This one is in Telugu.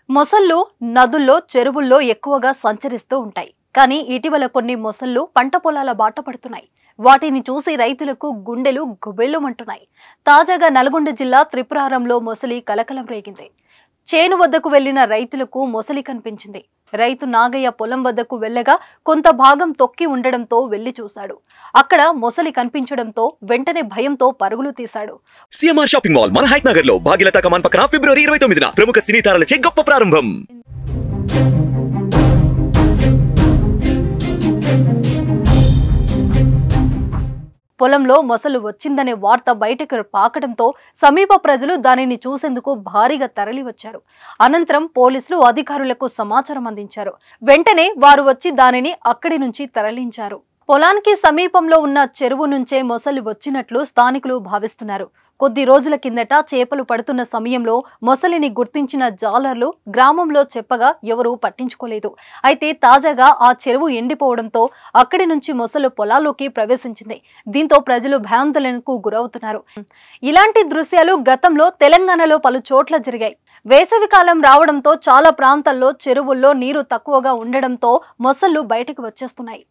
మొసళ్ళు నదుల్లో, చెరువుల్లో ఎక్కువగా సంచరిస్తూ ఉంటాయి. కానీ ఇటీవల కొన్ని మొసళ్ళు పంట పొలాల బాట పడుతున్నాయి. వాటిని చూసి రైతులకు గుండెలు గుబెళ్ళుమంటున్నాయి. తాజాగా నల్గొండ జిల్లా త్రిపురారంలో మొసలి కలకలం రేగింది. చేను వద్దకు వెళ్లిన రైతులకు మొసలి కనిపించింది. రైతు నాగయ్య పొలం వద్దకు వెళ్లగా కొంత భాగం తొక్కి ఉండడంతో వెళ్లి చూశాడు. అక్కడ మొసలి కనిపించడంతో వెంటనే భయంతో పరుగులు తీశాడు. సిఎంఆర్ షాపింగ్ మాల్ మన హైట్ నగర్ లో భాగ్యలతా కమాన్ పక్కన ఫిబ్రవరి 29న ప్రముఖ సినీ తారలచే గొప్ప ప్రారంభం. పొలంలో మొసలు వచ్చిందనే వార్త బయటకు పాకడంతో సమీప ప్రజలు దానిని చూసేందుకు భారీగా తరలివచ్చారు. అనంతరం పోలీసులు అధికారులకు సమాచారం అందించారు. వెంటనే వారు వచ్చి దానిని అక్కడి నుంచి తరలించారు. పొలానికి సమీపంలో ఉన్న చెరువు నుంచే మొసలి వచ్చినట్లు స్థానికులు భావిస్తున్నారు. కొద్ది రోజుల కిందట చేపలు పడుతున్న సమయంలో మొసలిని గుర్తించిన జాలర్లు గ్రామంలో చెప్పగా ఎవరూ పట్టించుకోలేదు. అయితే తాజాగా ఆ చెరువు ఎండిపోవడంతో అక్కడి నుంచి మొసలు పొలాల్లోకి ప్రవేశించింది. దీంతో ప్రజలు భయాందోళనకు గురవుతున్నారు. ఇలాంటి దృశ్యాలు గతంలో తెలంగాణలో పలు చోట్ల జరిగాయి. వేసవి కాలం రావడంతో చాలా ప్రాంతాల్లో చెరువుల్లో నీరు తక్కువగా ఉండడంతో మొసళ్ళు బయటకు వచ్చేస్తున్నాయి.